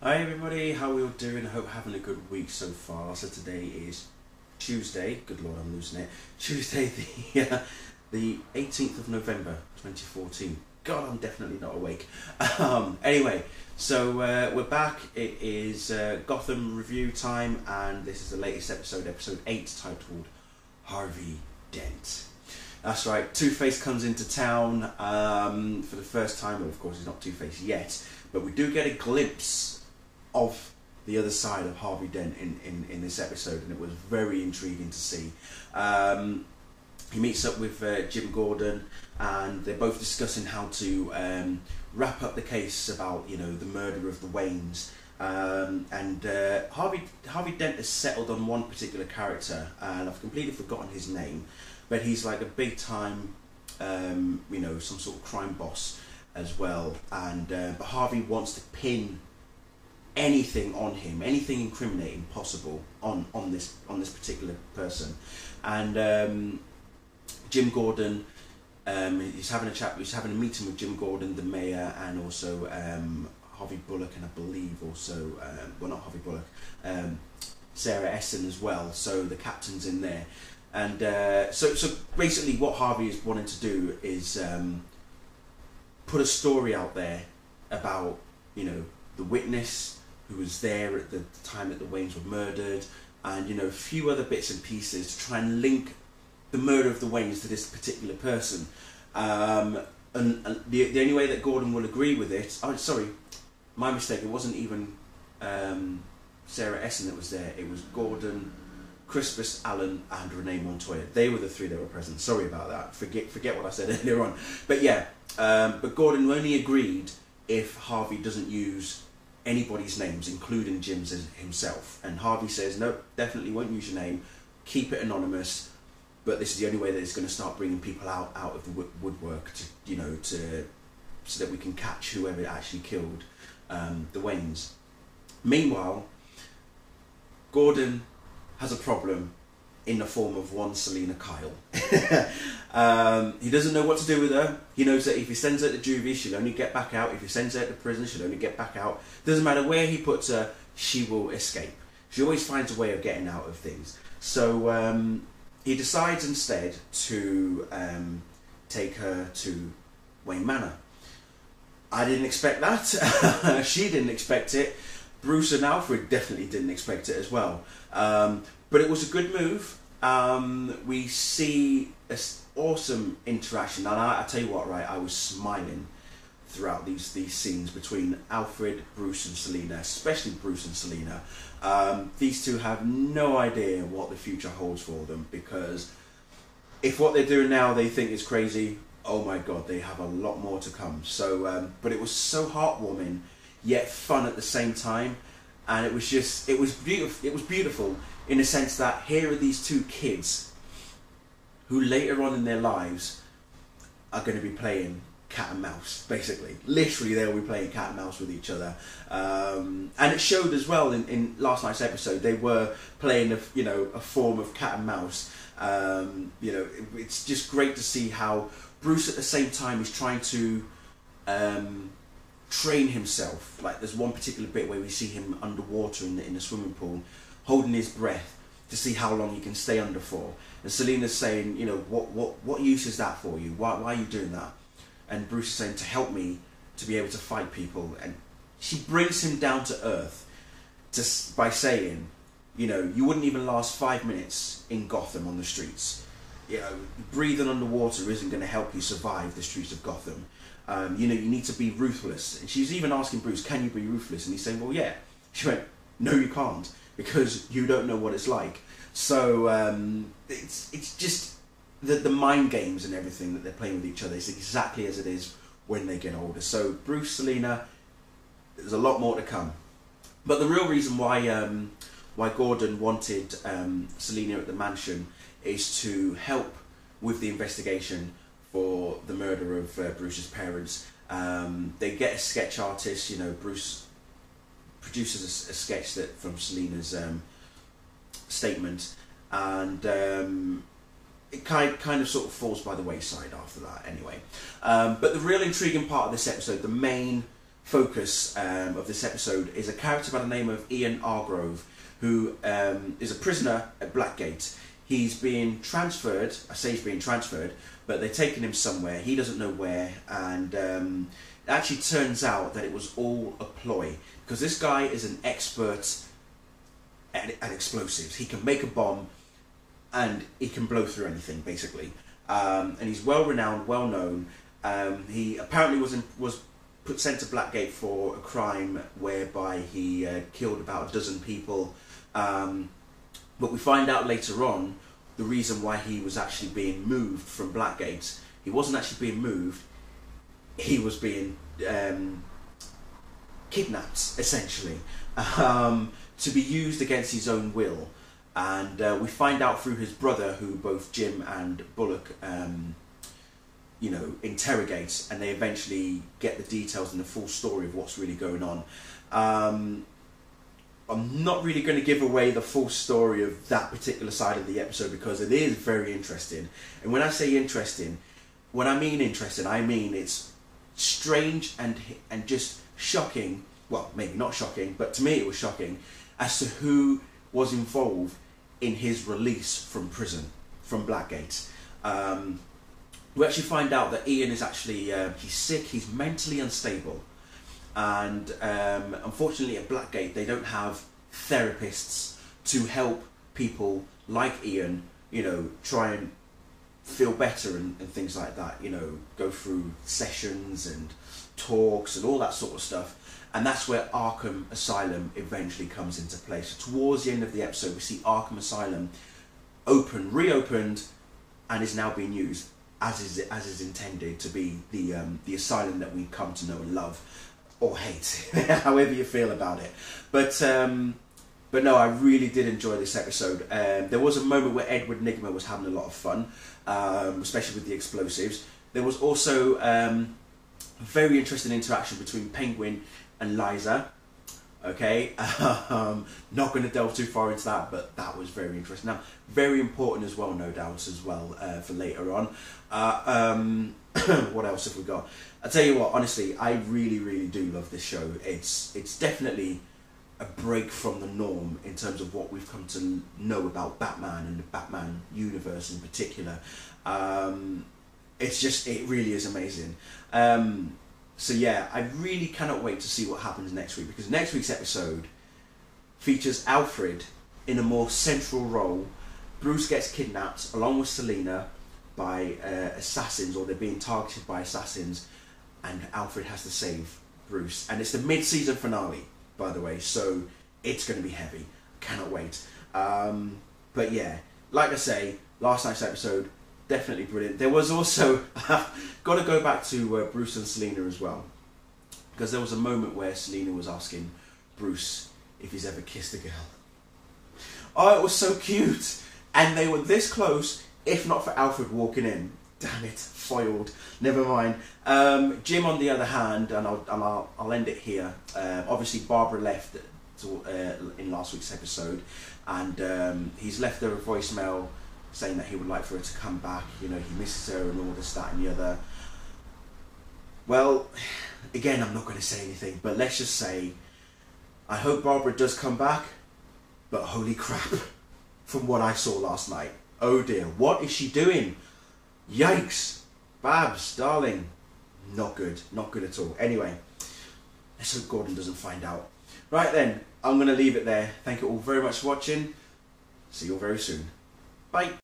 Hi everybody, how are we all doing? I hope having a good week so far. So today is Tuesday, good lord I'm losing it, Tuesday the 18th of November 2014. God, I'm definitely not awake. Anyway, so we're back. It is Gotham review time, and this is the latest episode, episode 8, titled Harvey Dent. That's right, Two-Face comes into town for the first time. Well, of course he's not Two-Face yet, but we do get a glimpse of the other side of Harvey Dent in this episode, and it was very intriguing to see. He meets up with Jim Gordon, and they're both discussing how to wrap up the case about, you know, the murder of the Waynes. Harvey Dent has settled on one particular character, and I've completely forgotten his name, but he's like a big time, you know, some sort of crime boss as well. And but Harvey wants to pin anything on him, anything incriminating possible on this particular person. And Jim Gordon, he's having a meeting with Jim Gordon, the mayor, and also Harvey Bullock, and I believe also well, not Harvey Bullock, Sarah Essen as well. So the captain's in there, and so basically what Harvey is wanting to do is put a story out there about, you know, the witness who was there at the time that the Waynes were murdered, and, you know, a few other bits and pieces to try and link the murder of the Waynes to this particular person. And the only way that Gordon will agree with it, oh sorry, my mistake, it wasn't even Sarah Essen that was there, it was Gordon, Crispus Allen and Renee Montoya. They were the three that were present. Sorry about that, forget what I said earlier on. But yeah, but Gordon only agreed if Harvey doesn't use anybody's names, including Jim's himself. And Harvey says, no, definitely won't use your name, keep it anonymous, but this is the only way that it's going to start bringing people out of the woodwork, to, you know, so that we can catch whoever actually killed the Waynes. Meanwhile, Gordon has a problem in the form of one Selina Kyle. He doesn't know what to do with her. He knows that if he sends her to juvie, she'll only get back out. If he sends her to prison, she'll only get back out. Doesn't matter where he puts her, she will escape. She always finds a way of getting out of things. So he decides instead to take her to Wayne Manor. I didn't expect that. She didn't expect it. Bruce and Alfred definitely didn't expect it as well. But it was a good move. We see an awesome interaction, and I tell you what, right, I was smiling throughout these scenes between Alfred, Bruce and Selina, especially Bruce and Selina. These two have no idea what the future holds for them, because if what they're doing now they think is crazy, oh my god, they have a lot more to come. So, but it was so heartwarming, yet fun at the same time, and it was beautiful. It was beautiful in the sense that here are these two kids who later on in their lives are going to be playing cat and mouse, basically. Literally, they'll be playing cat and mouse with each other. And it showed as well in last night's episode. They were playing a form of cat and mouse. You know, it's just great to see how Bruce at the same time is trying to train himself. Like, there's one particular bit where we see him underwater in the swimming pool, holding his breath to see how long he can stay under for. And Selina's saying, you know, what use is that for you? Why are you doing that? And Bruce is saying, to help me to be able to fight people. And she brings him down to earth by saying, you know, you wouldn't even last 5 minutes in Gotham on the streets. You know, breathing underwater isn't going to help you survive the streets of Gotham. You know, you need to be ruthless. And she's even asking Bruce, can you be ruthless? And he's saying, well, yeah. She went, no, you can't, because you don't know what it's like. So it's just the mind games and everything that they're playing with each other is exactly as it is when they get older. So Bruce, Selina, there's a lot more to come. But the real reason why Gordon wanted Selina at the mansion is to help with the investigation for the murder of Bruce's parents. They get a sketch artist. You know, Bruce produces a sketch from Selina's statement, and it kind of sort of falls by the wayside after that anyway. But the real intriguing part of this episode, the main focus of this episode is a character by the name of Ian Argrove, who is a prisoner at Blackgate. He's being transferred, I say he's being transferred, but they're taking him somewhere, he doesn't know where, and it actually turns out that it was all a ploy, because this guy is an expert at explosives. He can make a bomb and he can blow through anything, basically. And he's well renowned, well known. He apparently was sent to Blackgate for a crime whereby he killed about a dozen people. But we find out later on the reason why he was actually being moved from Blackgate. He wasn't actually being moved, he was being kidnapped, essentially, to be used against his own will. And we find out through his brother, who both Jim and Bullock you know, interrogate, and they eventually get the details and the full story of what's really going on. I'm not really going to give away the full story of that particular side of the episode because it is very interesting. And when I say interesting, when I mean interesting, I mean it's strange and just shocking. Well, maybe not shocking, but to me it was shocking as to who was involved in his release from prison, from Blackgate. We actually find out that Ian is actually, he's sick, he's mentally unstable. And unfortunately at Blackgate they don't have therapists to help people like Ian, you know, try and feel better and things like that, you know, go through sessions and talks and all that sort of stuff. And that's where Arkham Asylum eventually comes into play. So towards the end of the episode we see Arkham Asylum reopened, and is now being used as is intended to be the asylum that we come to know and love. Or hate, however you feel about it. But no, I really did enjoy this episode. There was a moment where Edward Nygma was having a lot of fun, especially with the explosives. There was also a very interesting interaction between Penguin and Liza. Okay, not going to delve too far into that, but that was very interesting. Now, very important as well, no doubt, as well, for later on. What else have we got? I'll tell you what, honestly, I really do love this show. It's definitely a break from the norm in terms of what we've come to know about Batman and the Batman universe in particular. It really is amazing. So yeah, I really cannot wait to see what happens next week, because next week's episode features Alfred in a more central role. Bruce gets kidnapped along with Selina by assassins, or they're being targeted by assassins, and Alfred has to save Bruce. And it's the mid-season finale, by the way, so it's going to be heavy. Cannot wait. But yeah, like I say, last night's episode, definitely brilliant. There was also, got to go back to Bruce and Selina as well, because there was a moment where Selina was asking Bruce if he's ever kissed a girl. Oh, it was so cute, and they were this close, if not for Alfred walking in. Damn it, foiled. Never mind. Jim, on the other hand, and I'll end it here. Obviously, Barbara left in last week's episode, and he's left her a voicemail saying that he would like for her to come back. You know, he misses her and all this, that, and the other. Well, again, I'm not going to say anything, but let's just say I hope Barbara does come back. But holy crap, from what I saw last night, oh dear, what is she doing? Yikes. Babs, darling, not good at all. Anyway, let's hope Gordon doesn't find out. Right then, I'm going to leave it there. Thank you all very much for watching. See you all very soon. Bye.